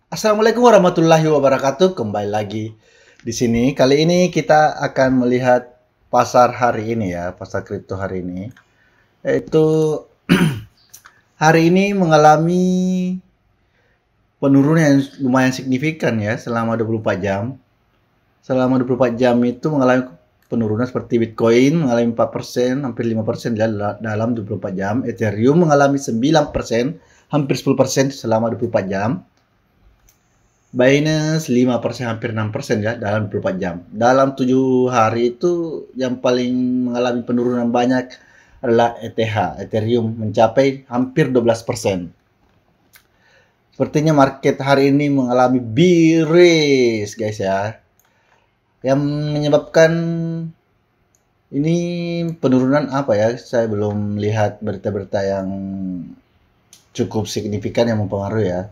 Assalamualaikum warahmatullahi wabarakatuh. Kembali lagi di sini. Kali ini kita akan melihat pasar hari ini ya, pasar kripto hari ini. Yaitu hari ini mengalami penurunan yang lumayan signifikan ya selama 24 jam. Selama 24 jam itu mengalami penurunan seperti Bitcoin mengalami 4%, hampir 5% dalam 24 jam. Ethereum mengalami 9%, hampir 10% selama 24 jam. Binance 5%, hampir 6% ya dalam 24 jam. Dalam 7 hari itu yang paling mengalami penurunan banyak adalah ETH, Ethereum mencapai hampir 12%. Sepertinya market hari ini mengalami bearish guys ya. Yang menyebabkan ini penurunan apa ya? Saya belum lihat berita-berita yang cukup signifikan yang mempengaruhi ya.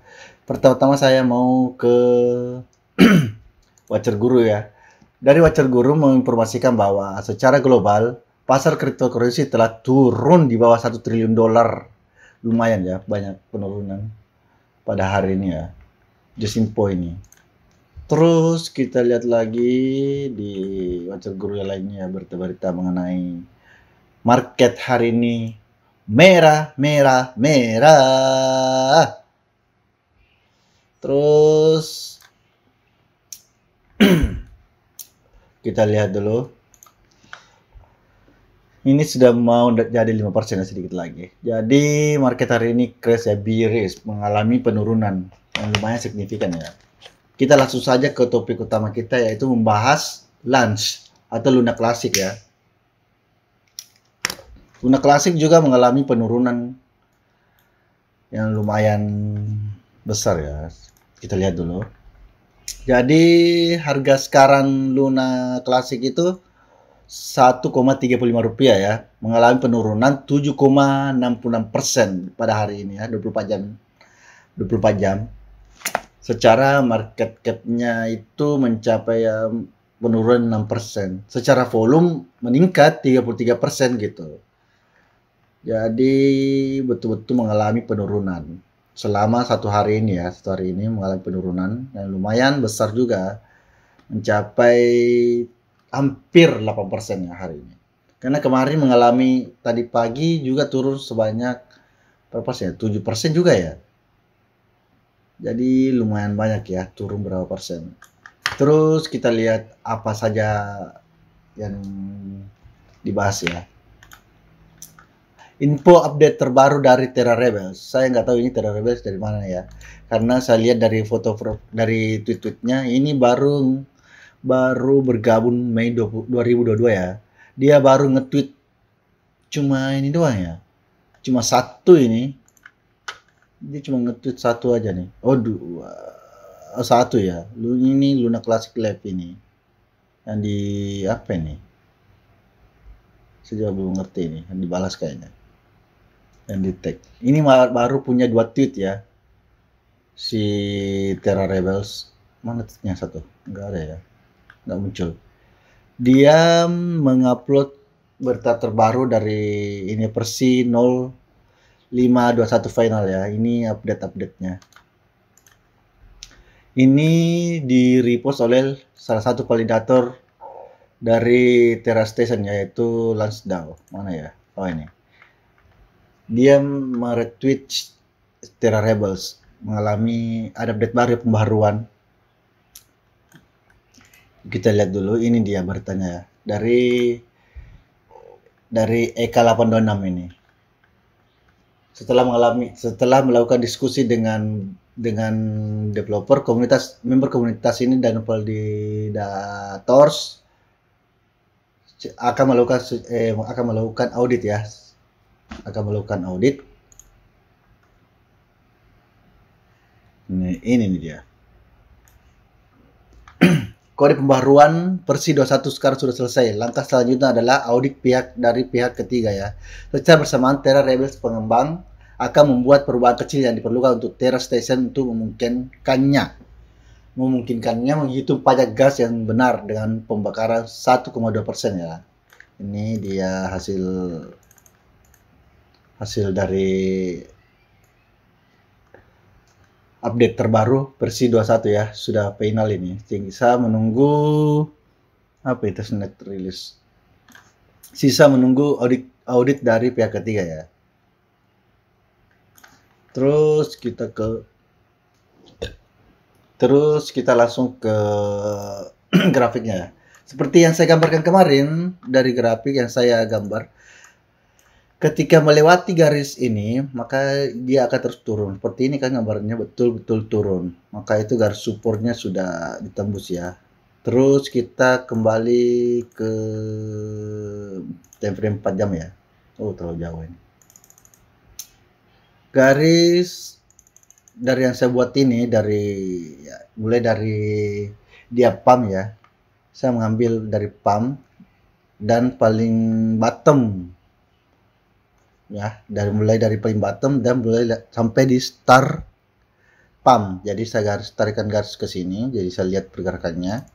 Pertama-tama saya mau ke Watcher Guru ya. Dari Watcher Guru menginformasikan bahwa secara global pasar cryptocurrency telah turun di bawah 1 triliun dolar. Lumayan ya, banyak penurunan pada hari ini ya. Just info ini. Terus kita lihat lagi di Watcher Guru yang lainnya berita-berita mengenai market hari ini merah, merah, merah. Terus kita lihat dulu. Ini sudah mau jadi 5% sedikit lagi. Jadi market hari ini crash ya, bearish, mengalami penurunan yang lumayan signifikan ya. Kita langsung saja ke topik utama kita yaitu membahas Lunch atau Luna Classic ya. Luna Classic juga mengalami penurunan yang lumayan besar ya. Kita lihat dulu. Jadi harga sekarang Luna Classic itu Rp1,35 ya, mengalami penurunan 7,66% pada hari ini ya, 24 jam. 24 jam. Secara market cap-nya itu mencapai penurunan 6%. Secara volume meningkat 33% gitu. Jadi betul-betul mengalami penurunan. Selama satu hari ini ya, satu hari ini mengalami penurunan yang lumayan besar juga. Mencapai hampir 8% ya hari ini. Karena kemarin mengalami tadi pagi juga turun sebanyak berapa persen? 7% juga ya. Jadi lumayan banyak ya, turun berapa persen. Terus kita lihat apa saja yang dibahas ya. Info update terbaru dari Terra Rebels. Saya nggak tahu ini Terra Rebels dari mana ya. Karena saya lihat dari foto dari tweet-tweetnya ini baru bergabung Mei 2022 ya. Dia baru nge-tweet cuma ini doang ya. Cuma satu ini. Dia cuma nge-tweet satu aja nih. Oh, satu ya. Ini Luna Classic Lab ini. Yang di apa ini? Saya juga belum ngerti ini. Yang dibalas kayaknya. Yang di tag. Ini baru punya 2 tweet ya. Si Terra Rebels. Mana tweetnya satu? Enggak ada ya. Nggak muncul. Dia mengupload berita terbaru dari ini versi 0521 final ya. Ini update-nya. Ini di repost oleh salah satu validator dari Terra Station yaitu Lansdale. Mana ya? Oh ini. Dia meretweet Terra Rebels mengalami ada update baru pembaharuan. Kita lihat dulu, ini dia beritanya ya. Dari EK826 ini. Setelah melakukan diskusi dengan developer member komunitas ini dan validators akan melakukan audit ya. Ini dia. Kode pembaruan versi 21 sekarang sudah selesai. Langkah selanjutnya adalah audit dari pihak ketiga ya. Secara bersamaan Terra Rebels pengembang akan membuat perubahan kecil yang diperlukan untuk Terra Station untuk memungkinkannya menghitung pajak gas yang benar dengan pembakaran 1,2% ya. Ini dia hasil dari update terbaru versi 21 ya, sudah final ini. Sisa menunggu apa itu net release. Sisa menunggu audit dari pihak ketiga ya. Terus kita langsung ke grafiknya. Seperti yang saya gambarkan kemarin dari grafik yang saya gambar, ketika melewati garis ini, maka dia akan terus turun. Seperti ini kan gambarnya betul-betul turun. Maka itu garis supportnya sudah ditembus ya. Terus kita kembali ke time frame 4 jam ya. Oh, terlalu jauh ini. Garis dari yang saya buat ini mulai dari dia pump ya. Saya mengambil dari pump dan paling bottom ya, mulai dari paling bottom dan mulai sampai di start pump. Jadi saya tarikan garis ke sini, jadi saya lihat pergerakannya.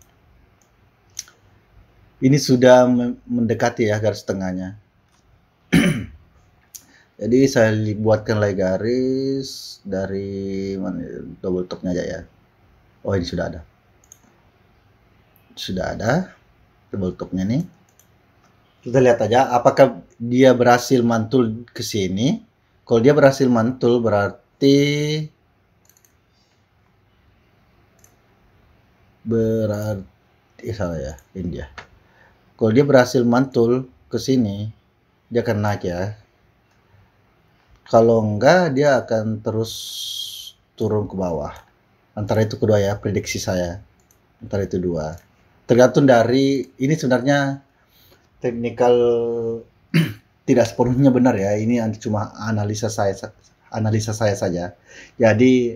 Ini sudah mendekati ya garis tengahnya. Jadi saya buatkan lagi garis dari mana, double topnya aja ya. Oh, ini sudah ada double topnya nih. Kita lihat aja apakah dia berhasil mantul ke sini. Kalau dia berhasil mantul berarti salah ya, ini dia. Kalau dia berhasil mantul ke sini, dia akan naik ya. Kalau enggak, dia akan terus turun ke bawah. Antara itu kedua ya, prediksi saya. Antara itu dua. Tergantung dari, ini sebenarnya teknikal tidak sepenuhnya benar ya. Ini cuma analisa saya saja. Jadi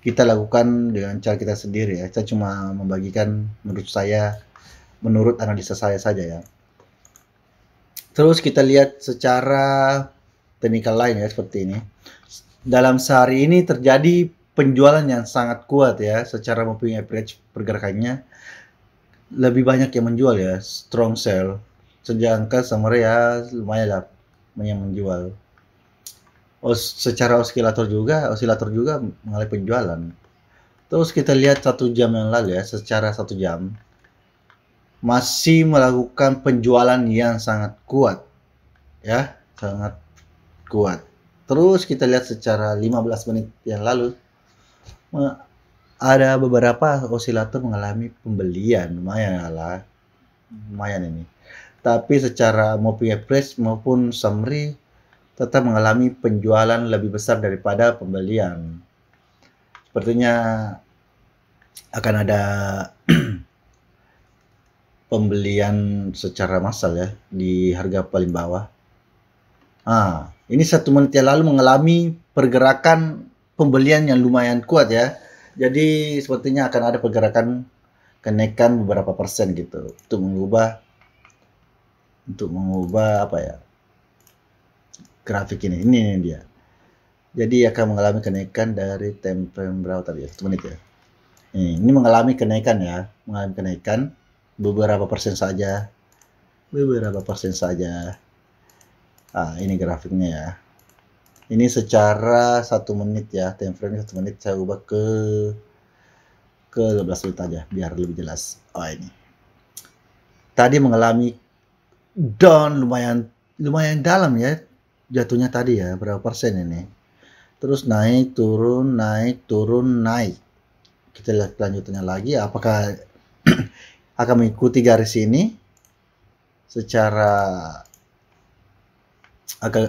kita lakukan dengan cara kita sendiri ya. Saya cuma membagikan menurut analisa saya saja ya. Terus kita lihat secara teknikal lain ya, seperti ini. Dalam sehari ini terjadi penjualan yang sangat kuat ya, secara moving average pergerakannya lebih banyak yang menjual ya, strong sell. Sedangkan summary ya lumayan lah yang menjual. Secara osilator juga mengalami penjualan. Terus kita lihat 1 jam yang lalu ya, secara 1 jam masih melakukan penjualan yang sangat kuat ya, sangat kuat. Terus kita lihat secara 15 menit yang lalu ada beberapa osilator mengalami pembelian, lumayan ini. Tapi secara moving average maupun summary tetap mengalami penjualan lebih besar daripada pembelian. Sepertinya akan ada pembelian secara massal ya di harga paling bawah. Ini 1 menit yang lalu mengalami pergerakan pembelian yang lumayan kuat ya. Jadi sepertinya akan ada pergerakan kenaikan beberapa persen gitu untuk mengubah apa ya, grafik ini dia. Jadi akan mengalami kenaikan dari time frame berapa tadi ya, 1 menit ya. Ini mengalami kenaikan ya, beberapa persen saja. Ini grafiknya ya. Ini secara 1 menit ya, time frame 1 menit saya ubah ke 12 menit aja biar lebih jelas. Ini tadi mengalami down lumayan dalam ya jatuhnya tadi ya, berapa persen ini. Terus naik turun. Kita lihat lanjutannya lagi, apakah akan mengikuti garis ini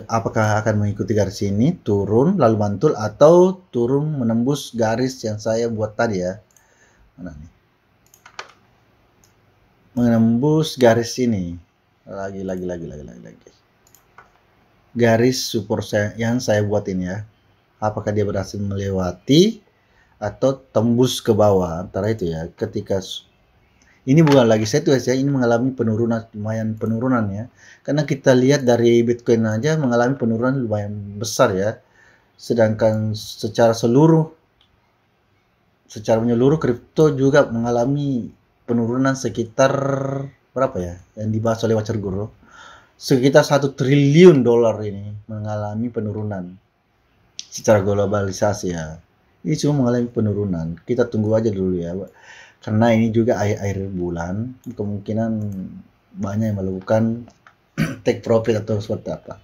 apakah akan mengikuti garis ini, turun lalu mantul, atau turun menembus garis yang saya buat tadi ya. Mana nih? Menembus garis ini. Lagi. Garis support yang saya buat ini ya. Apakah dia berhasil melewati atau tembus ke bawah, antara itu ya. Ketika ini bukan lagi sideways ya, ini mengalami lumayan penurunan ya. Karena kita lihat dari Bitcoin aja mengalami penurunan lumayan besar ya. Sedangkan secara menyeluruh kripto juga mengalami penurunan sekitar berapa ya? Yang dibahas oleh Wacer Guru. Sekitar $1 triliun ini mengalami penurunan. secara globalisasi ya. Ini cuma mengalami penurunan. Kita tunggu aja dulu ya, karena ini juga akhir bulan, kemungkinan banyak yang melakukan take profit atau seperti apa.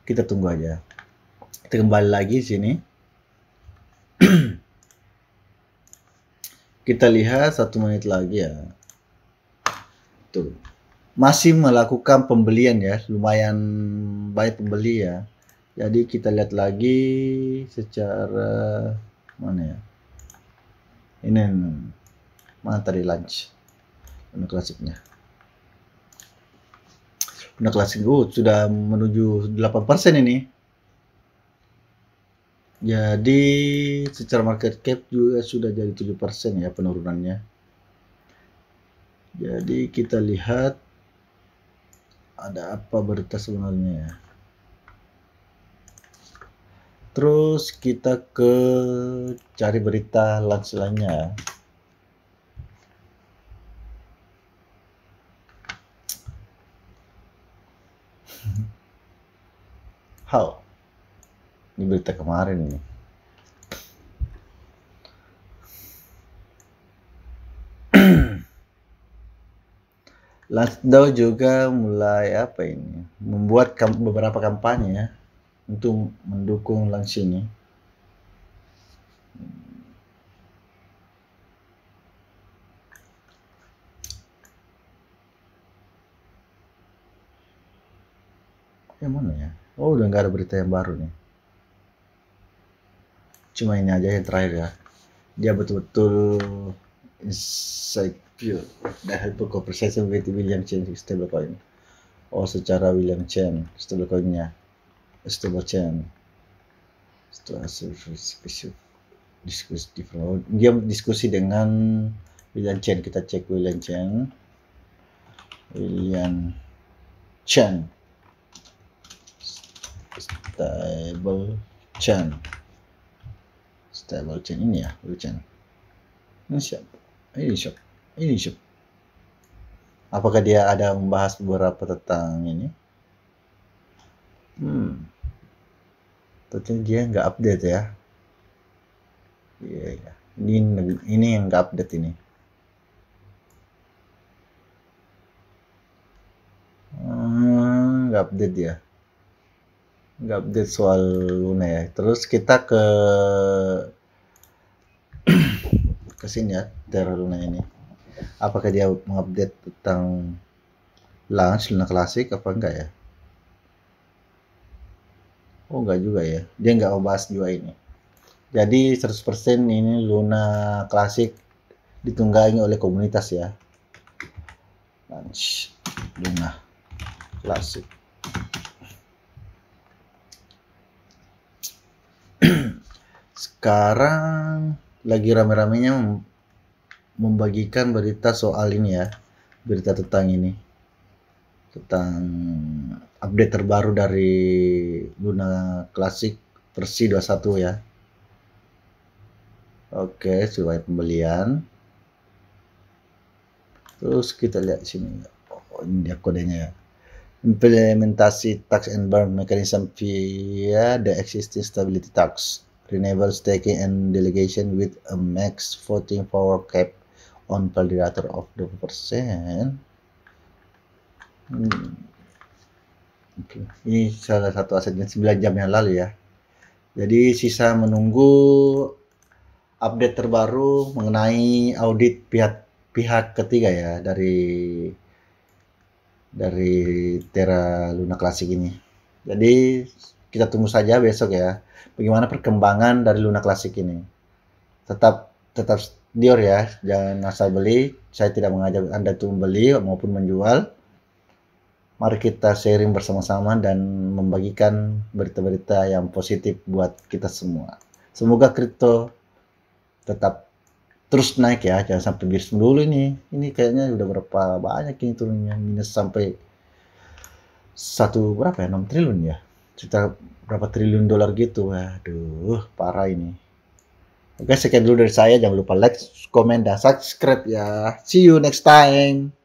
Kita tunggu aja. Kita kembali lagi sini. Kita lihat 1 menit lagi ya. Tuh. Masih melakukan pembelian ya, lumayan banyak pembeli ya. Jadi kita lihat lagi secara mana ya? Ini mana tadi lunch? Luna klasiknya. Luna klasik sudah menuju 8% ini. Jadi secara market cap juga sudah jadi 7% ya penurunannya. Jadi kita lihat ada apa berita sebenarnya ya. Terus kita ke cari berita lainnya. How? Ini berita kemarin ini. Landsdow juga mulai apa ini? Membuat beberapa kampanye ya untuk mendukung Lance ini. Yang mana ya? Oh, udah nggak ada berita yang baru nih. Cuma ini aja yang terakhir ya. Dia betul-betul insecure. The helpful conversation with William Chen stablecoin. Oh, secara William Chen stablecoinnya. Stable Chen. Dia diskusi dengan William Chen. Kita cek William Chen. William Chen. Stable Chen. Stable Chen ini ya, William Chen. Ini siapa? Ini siapa? Apakah dia ada membahas beberapa tentang ini? Tentunya dia nggak update ya. Iya. Ini yang nggak update ini. Nggak update dia. Nggak update soal Luna ya. Terus kita ke sini ya, Terra Luna ini. Apakah dia mengupdate tentang launch Luna Classic apa enggak ya? Oh, enggak juga ya. Dia enggak mau bahas juga ini. Jadi 100% ini Luna Classic ditunggangi oleh komunitas ya. Launch Luna Classic. Sekarang lagi rame-ramenya membagikan berita soal ini ya. Berita tentang ini. Tentang update terbaru dari Luna Classic versi 21 ya. Oke, sesuai pembelian. Terus kita lihat sini. Oh, ini dia kodenya ya. Implementasi tax and burn mechanism via the existing stability tax, renewable staking and delegation with a max voting power cap on validator of 20%. Okay. Ini salah satu asetnya 9 jam yang lalu ya. Jadi sisa menunggu update terbaru mengenai audit pihak ketiga ya dari Terra Luna Classic ini. Jadi kita tunggu saja besok ya bagaimana perkembangan dari Luna Classic ini. Tetap Dior ya, jangan asal beli. Saya tidak mengajak Anda untuk membeli maupun menjual. Mari kita sharing bersama-sama dan membagikan berita-berita yang positif buat kita semua. Semoga kripto tetap terus naik ya, jangan sampai minus dulu ini. Ini kayaknya udah berapa banyak ini turunnya, minus sampai berapa ya, 6 triliun ya. Sekitar berapa triliun dolar gitu. Waduh, parah ini. Oke, sekian dulu dari saya. Jangan lupa like, komen, dan subscribe ya. See you next time.